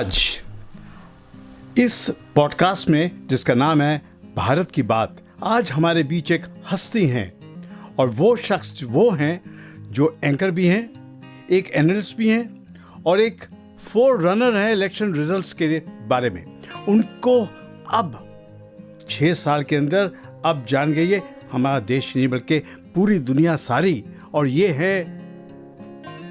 आज इस पॉडकास्ट में, जिसका नाम है भारत की बात, आज हमारे बीच एक हस्ती हैं और वो शख्स वो हैं जो एंकर भी हैं, एक एनालिस्ट भी हैं और एक फोर रनर हैं इलेक्शन रिजल्ट्स के बारे में। उनको अब 6 साल के अंदर अब जान गई है हमारा देश नहीं बल्कि पूरी दुनिया सारी, और ये है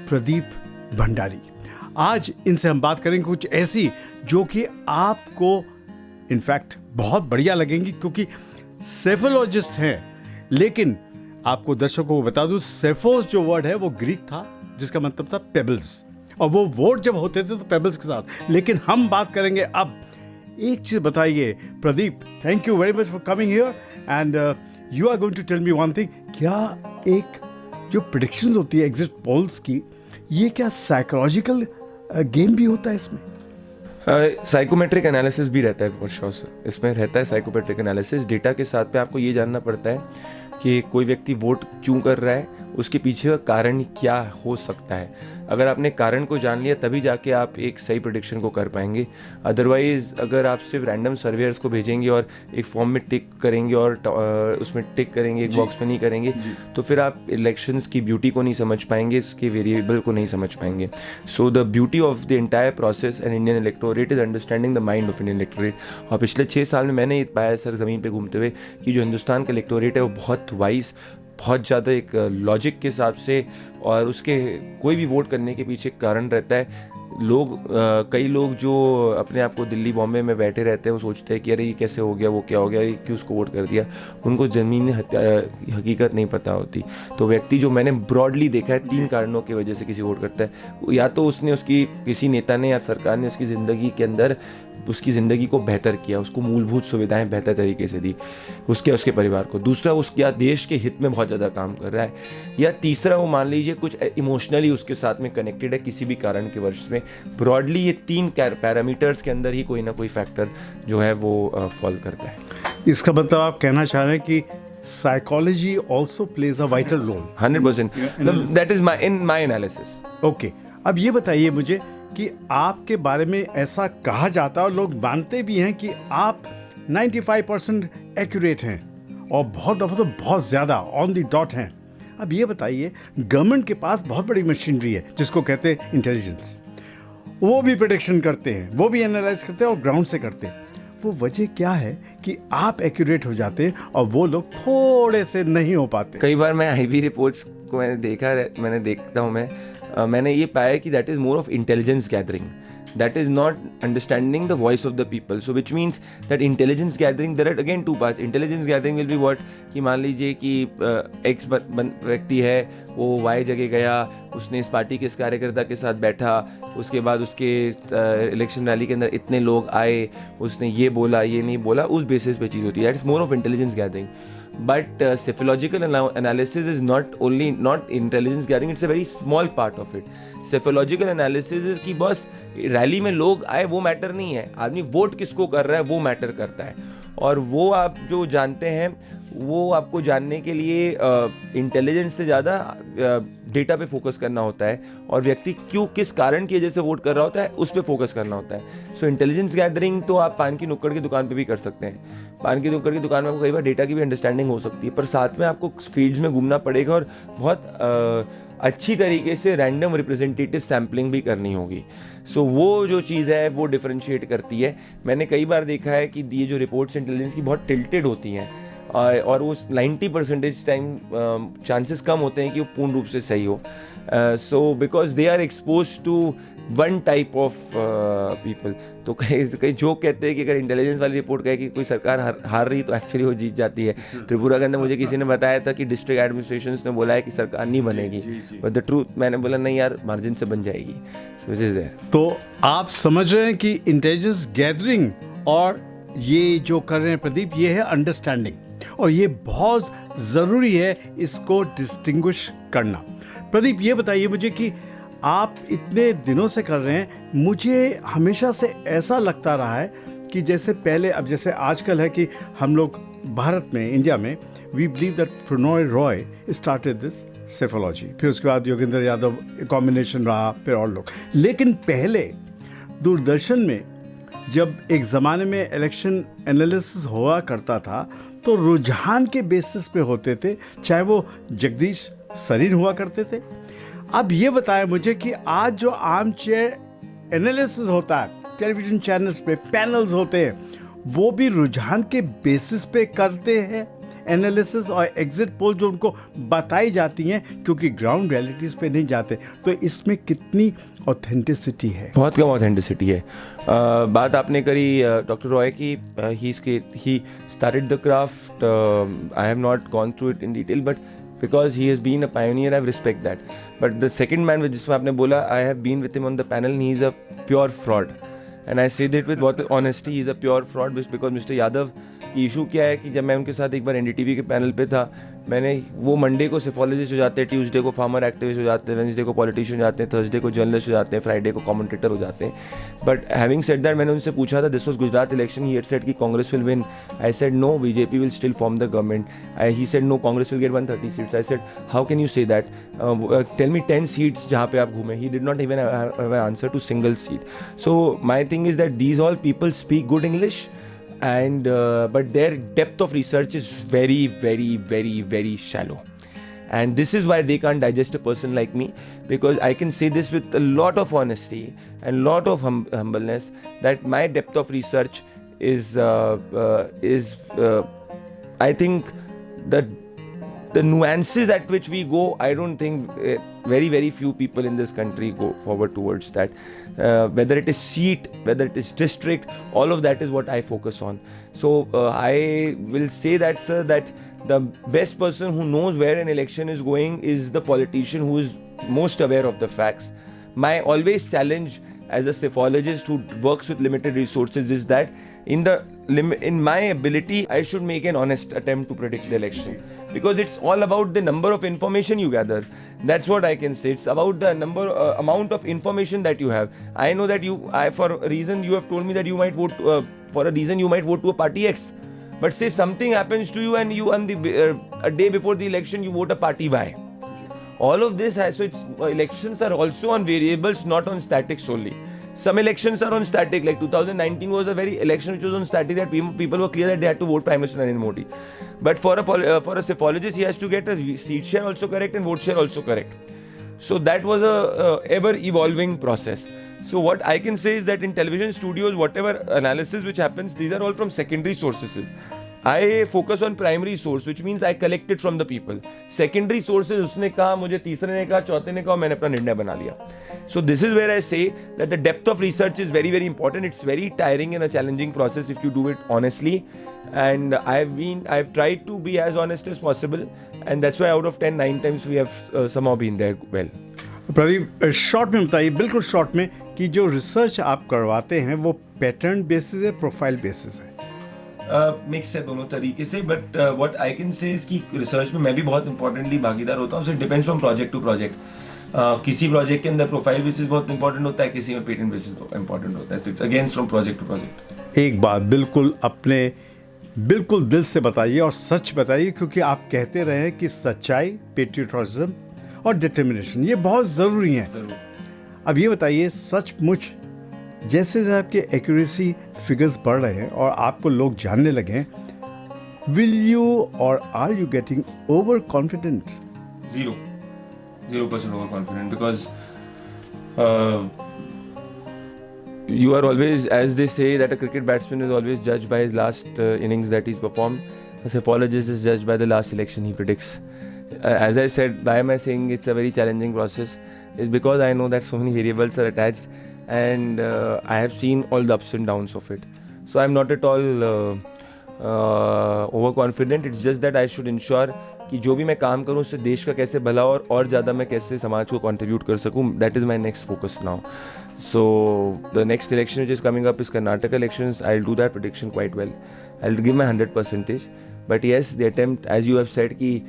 प्रदीप भंडारी। आज इनसे हम बात करेंगे कुछ ऐसी जो कि आपको इनफैक्ट बहुत बढ़िया लगेंगी, क्योंकि सेफोलॉजिस्ट हैं। लेकिन आपको दर्शकों को बता दूं, सेफोस जो वर्ड है वो ग्रीक था, जिसका मतलब था पेबल्स, और वो वोट जब होते थे तो पेबल्स के साथ। लेकिन हम बात करेंगे अब, एक चीज बताइए Pradeep, thank you very much for coming here and you are going to tell me one thing. क्या एक जो प्रेडिक्शंस होती है एग्जिट पोल्स की, ये क्या साइकोलॉजिकल गेम भी होता है इसमें? साइकोमेट्रिक एनालिसिस भी रहता है फॉर श्योर सर, इसमें रहता है साइकोमेट्रिक एनालिसिस। डेटा के साथ में आपको ये जानना पड़ता है कि कोई व्यक्ति वोट क्यों कर रहा है, उसके पीछे का कारण क्या हो सकता है। अगर आपने कारण को जान लिया तभी जाके आप एक सही प्रेडिक्शन को कर पाएंगे। अदरवाइज अगर आप सिर्फ रैंडम सर्वेयर्स को भेजेंगे और एक फॉर्म में टिक करेंगे और उसमें टिक करेंगे, एक बॉक्स में नहीं करेंगे, तो फिर आप इलेक्शंस की ब्यूटी को नहीं समझ पाएंगे, इसके वेरिएबल को नहीं समझ पाएंगे। So the beauty of the entire process and Indian electorate is understanding the mind of Indian electorate. और पिछले 6 साल में मैंने ये पाया सर ज़मीन पर घूमते हुए कि जो हिंदुस्तान का इलेक्टोरेट है वो बहुत वाइज, बहुत ज़्यादा एक लॉजिक के हिसाब से, और उसके कोई भी वोट करने के पीछे कारण रहता है। कई लोग जो अपने आप को दिल्ली बॉम्बे में बैठे रहते हैं, वो सोचते हैं कि अरे ये कैसे हो गया, वो क्या हो गया, ये क्यों उसको वोट कर दिया। उनको ज़मीनी हकीकत नहीं पता होती। तो व्यक्ति जो मैंने ब्रॉडली देखा है 3 कारणों की वजह से किसी वोट करता है। या तो उसने उसकी किसी नेता ने या सरकार ने उसकी ज़िंदगी के अंदर उसकी ज़िंदगी को बेहतर किया, उसको मूलभूत सुविधाएं बेहतर तरीके से दी, उसके परिवार को। दूसरा, उसके देश के हित में बहुत ज़्यादा काम कर रहा है। या तीसरा, वो मान लीजिए कुछ इमोशनली उसके साथ में कनेक्टेड है किसी भी कारण के वजह से। ब्रॉडली ये 3 पैरामीटर्स के अंदर ही कोई ना कोई फैक्टर जो है वो फॉल करता है। इसका मतलब आप कहना चाह रहे हैं कि psychology also plays a vital role? 100%, that is my analysis. Okay, अब ये बताइए मुझे कि आपके बारे में ऐसा कहा जाता है और लोग मानते भी हैं कि आप 95% एक्यूरेट हैं और बहुत दफ़ा तो बहुत ज़्यादा ऑन द डॉट हैं। अब ये बताइए, गवर्नमेंट के पास बहुत बड़ी मशीनरी है जिसको कहते हैं इंटेलिजेंस। वो भी प्रेडिक्शन करते हैं, वो भी एनालाइज करते हैं और ग्राउंड से करते हैं। वो वजह क्या है कि आप एक्यूरेट हो जाते हैं और वो लोग थोड़े से नहीं हो पाते? कई बार मैं आईबी रिपोर्ट्स को मैंने ये पाया कि that is more of intelligence gathering, that is not understanding the voice of the people. So which means that intelligence gathering, there are again 2 parts. Intelligence gathering will be what, कि मान लीजिए कि X व्यक्ति है, वो Y जगह गया, उसने इस पार्टी के इस कार्यकर्ता के साथ बैठा, उसके बाद उसके इलेक्शन रैली के अंदर इतने लोग आए, उसने ये बोला, ये नहीं बोला, उस बेसिस पे चीज़ होती है। That is more of intelligence gathering. But cephalogical analysis is not intelligence gathering, it's a very small part of it. Cephalogical analysis is कि बस रैली में लोग आए वो मैटर नहीं है, आदमी वोट किसको कर रहा है वो मैटर करता है। और वो आप जो जानते हैं वो आपको जानने के लिए इंटेलिजेंस से ज़्यादा डेटा पे फोकस करना होता है, और व्यक्ति क्यों किस कारण की वजह से वोट कर रहा होता है उस पर फोकस करना होता है। सो इंटेलिजेंस गैदरिंग तो आप पान की नुक्कड़ की दुकान पे भी कर सकते हैं। पान की नुक्कड़ की दुकान में आपको कई बार डेटा की भी अंडरस्टैंडिंग हो सकती है, पर साथ में आपको फील्ड्स में घूमना पड़ेगा और बहुत अच्छी तरीके से रैंडम रिप्रेजेंटेटिव सैम्पलिंग भी करनी होगी। सो वो जो चीज़ है वो डिफरेंशिएट करती है। मैंने कई बार देखा है कि ये जो रिपोर्ट्स इंटेलिजेंस की बहुत टिल्टेड होती हैं, और वो 90% टाइम चांसेस कम होते हैं कि वो पूर्ण रूप से सही हो। So because they are expose to one type of people. तो कई जो कहते हैं कि अगर इंटेलिजेंस वाली रिपोर्ट कहे कि कोई सरकार हार रही तो एक्चुअली वो जीत जाती है। त्रिपुरा के अंदर मुझे किसी ने बताया था कि डिस्ट्रिक्ट एडमिनिस्ट्रेशन ने बोला है कि सरकार नहीं बनेगी, बट द ट्रूथ मैंने बोला नहीं यार, मार्जिन से बन जाएगी। तो आप समझ रहे हैं कि इंटेलिजेंस गैदरिंग और ये जो कर रहे हैं प्रदीप, ये है अंडरस्टैंडिंग, और ये बहुत ज़रूरी है इसको डिस्टिंग्विश करना। प्रदीप, ये बताइए मुझे कि आप इतने दिनों से कर रहे हैं, मुझे हमेशा से ऐसा लगता रहा है कि जैसे पहले, अब जैसे आजकल है कि हम लोग भारत में, इंडिया में, we believe that Prannoy Roy started this psephology, फिर उसके बाद योगेंद्र यादव कॉम्बिनेशन रहा, फिर और लोग। लेकिन पहले दूरदर्शन में जब एक ज़माने में इलेक्शन एनालिसिस हुआ करता था तो रुझान के बेसिस पे होते थे, चाहे वो जगदीश सरीन हुआ करते थे। अब ये बताया मुझे कि आज जो आर्म चेयर एनालिसिस होता है टेलीविज़न चैनल्स पे, पैनल्स होते हैं, वो भी रुझान के बेसिस पे करते हैं एनालिसिस और एग्जिट पोल जो उनको बताई जाती हैं, क्योंकि ग्राउंड रियलिटीज़ पे नहीं जाते। तो इसमें कितनी ऑथेंटिसिटी है? बहुत कम ऑथेंटिसिटी है। बात आपने करी डॉक्टर रॉय की, he started the craft, I have not gone through it in detail, but because he has been a pioneer, I respect that. But the second man जिसमें आपने बोला, I have been with him on the panel, and he is a pure fraud. And I say that with what honesty, he is a pure fraud because Mr. Yadav की issue क्या है कि जब मैं उनके साथ एक बार एनडीटीवी के पैनल पे था, मैंने वो मंडे को सेफोलॉजिस्ट हो जाते हैं, ट्यूसडे को फार्मर एक्टिविस्ट हो जाते हैं, वेडनेसडे को पॉलिटिशियन हो जाते हैं, थर्सडे को जर्नलिस्ट हो जाते हैं, फ्राइडे को कमेंटेटर हो जाते हैं. बट हैविंग सेड दैट, मैंने उनसे पूछा था, this was Gujarat election, he had said कि Congress will win. I said no, BJP will still form the government. He said no, Congress will get 130 seats. I said how can you say that, tell me 10 seats जहाँ पे आप घूमे. He did not even have answer to single seat. So my thing is that these all people speak good English, and but their depth of research is very, very, very, very shallow, and this is why they can't digest a person like me, because I can say this with a lot of honesty and lot of humbleness that my depth of research is I think the nuances at which we go, I don't think very, very few people in this country go forward towards that. Whether it is seat, whether it is district, all of that is what I focus on. So I will say that, sir, that the best person who knows where an election is going is the politician who is most aware of the facts. My always challenge as a psephologist who works with limited resources is that in my ability, I should make an honest attempt to predict the election, because it's all about the number of information you gather. That's what I can say. It's about the amount of information that you have. I know that for a reason you have told me that you might vote for a reason you might vote to a party X, but say something happens to you and you on a day before the election you vote a party Y. All of this has, so it's elections are also on variables, not on statics only. Some elections are on static, like 2019 was a very election which was on static, that people were clear that they had to vote Prime Minister Narendra Modi. But for a psephologist, he has to get a seat share also correct and vote share also correct. So that was a ever evolving process. So what I can say is that in television studios, whatever analysis which happens, these are all from secondary sources. I focus on primary source, which means I collect it from the people. Secondary sources, उसने कहा, मुझे तीसरे ने कहा, चौथे ने कहा, मैंने अपना निर्णय बना लिया. So this is where I say that the depth of research is very, very important. It's very tiring and a challenging process if you do it honestly. And I've tried to be as honest as possible, and that's why out of 10, 9 times we have somehow been there well. Pradeep, short में बताइए, बिल्कुल short में, कि जो research आप करवाते हैं वो पैटर्न बेसिस है, प्रोफाइल बेसिस है? मिक्स है दोनों तरीके से, but what I can say is कि रिसर्च में मैं भी बहुत इंपॉर्टेंटली भागीदार होता हूँ. So it depends from project to project. किसी प्रोजेक्ट के अंदर प्रोफाइल बेसिस बहुत इंपॉर्टेंट होता है, किसी में पेटेंट बेसिस इंपॉर्टेंट होता है. So it's again from project to project. एक बात बिल्कुल दिल से बताइए और सच बताइए, क्योंकि आप कहते रहे कि सच्चाई, पेट्रियोटिज्म और डिटर्मिनेशन ये बहुत ज़रूरी है. अब ये बताइए, सचमुच जैसे आपके एक्यूरेसी फिगर्स बढ़ रहे हैं और आपको लोग जानने लगे हैं, will you or are you getting over confident? 0% over confident, because you are always, as they say, that a cricket batsman is always judged by his last innings that he's performed. A psephologist is judged by the last election he predicts. As I said, why am I saying it's a very challenging process? Is because I know that so many variables are attached, and I have seen all the ups and downs of it. So I'm not at all overconfident. It's just that I should ensure कि जो भी मैं काम करूँ उससे देश का कैसे भला और ज़्यादा मैं कैसे समाज को कंट्रीब्यूट कर सकूँ. That is my next focus now. So the next election which is coming up is Karnataka elections. I will do that prediction quite well. I will give my 100%. But yes, the attempt, as you have said, कि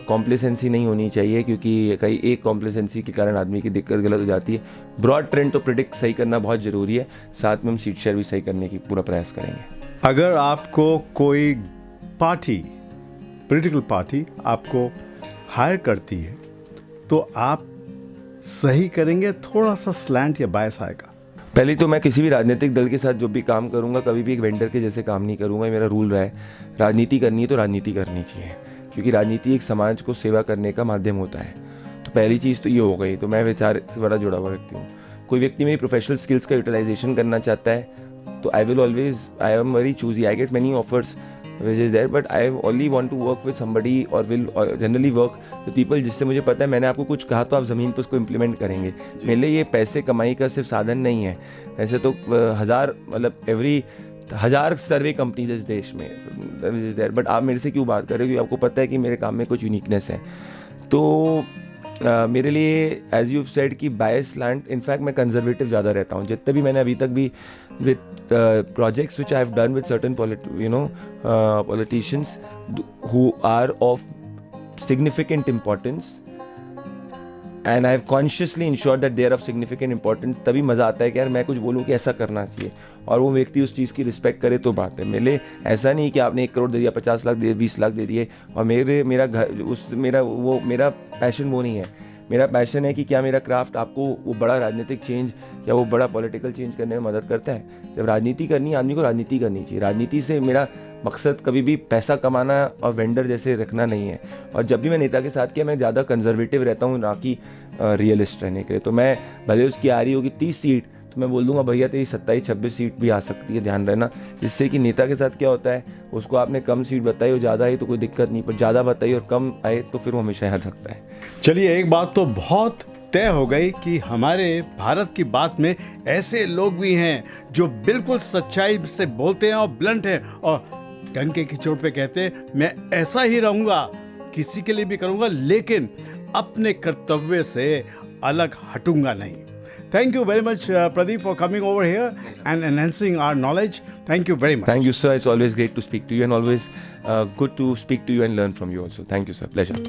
complacency नहीं होनी चाहिए, क्योंकि कई एक complacency के कारण आदमी की दिक्कत गलत हो जाती है. ब्रॉड ट्रेंड तो प्रिडिक्ट सही करना बहुत ज़रूरी है, साथ में हम सीट शेयर भी सही करने की पूरा प्रयास करेंगे. अगर आपको कोई पार्टी, पॉलिटिकल पार्टी आपको हायर करती है, तो आप सही करेंगे, थोड़ा सा स्लैंट या बायस आएगा? पहले तो मैं किसी भी राजनीतिक दल के साथ जो भी काम करूंगा कभी भी एक वेंडर के जैसे काम नहीं करूंगा, ये मेरा रूल रहा है। राजनीति करनी है तो राजनीति करनी चाहिए, क्योंकि राजनीति एक समाज को सेवा करने का माध्यम होता है। तो पहली चीज़ तो ये हो गई। तो मैं विचार से बड़ा जुड़ा हुआ व्यक्ति हूँ। कोई व्यक्ति मेरी प्रोफेशनल स्किल्स का यूटिलाइजेशन करना चाहता है तो I am very choosy. I get many offers which is there, but I only want to work with somebody or will generally work with people जिससे मुझे पता है मैंने आपको कुछ कहा तो आप ज़मीन पर उसको इम्प्लीमेंट करेंगे। मेरे लिए ये पैसे कमाई का सिर्फ साधन नहीं है। ऐसे तो हज़ार सर्वे कंपनीज इस देश में इज देयर, बट आप मेरे से क्यों बात कर रहे हो? क्योंकि आपको पता है कि मेरे काम में कुछ यूनिकनेस है। तो मेरे लिए एज यू सेड कि बायस लैंड, इनफैक्ट मैं कंजर्वेटिव ज़्यादा रहता हूँ। जितने भी मैंने अभी तक भी with projects which I have done with certain politicians who are of significant importance and I have consciously ensure that they are of significant importance, तभी मज़ा आता है कि यार मैं कुछ बोलूँ कि ऐसा करना चाहिए और वो व्यक्ति उस चीज़ की रिस्पेक्ट करे तो बात है। मेरे ऐसा नहीं कि आपने 1 करोड़ दे दिया, 50 लाख दे, 20 लाख दे दिए और मेरा पैशन वो नहीं है। मेरा पैशन है कि क्या मेरा क्राफ्ट आपको वो बड़ा राजनीतिक चेंज या वो बड़ा पॉलिटिकल चेंज करने में मदद करता है। जब राजनीति करनी है, आदमी को राजनीति करनी चाहिए। राजनीति से मेरा मकसद कभी भी पैसा कमाना और वेंडर जैसे रखना नहीं है। और जब भी मैं नेता के साथ किया, मैं ज़्यादा कंजर्वेटिव रहता हूँ ना कि रियलिस्ट रहने के लिए। तो मैं भले उसकी आ रही होगी 30 सीट तो मैं बोल दूंगा भैया तेरी 27-26 सीट भी आ सकती है, ध्यान रहना। जिससे कि नेता के साथ क्या होता है, उसको आपने कम सीट बताई और ज़्यादा आई तो कोई दिक्कत नहीं, पर ज़्यादा बताई और कम आए तो फिर वो हमेशा याद रखता है। चलिए, एक बात तो बहुत तय हो गई कि हमारे भारत की बात में ऐसे लोग भी हैं जो बिल्कुल सच्चाई से बोलते हैं और ब्लंट हैं और डंके की चोट पे कहते हैं मैं ऐसा ही रहूंगा, किसी के लिए भी करूंगा, लेकिन अपने कर्तव्य से अलग हटूंगा नहीं। Thank you very much, Pradeep, for coming over here and enhancing our knowledge. Thank you very much. Thank you, sir. It's always great to speak to you and always good to speak to you and learn from you also. Thank you, sir. Pleasure.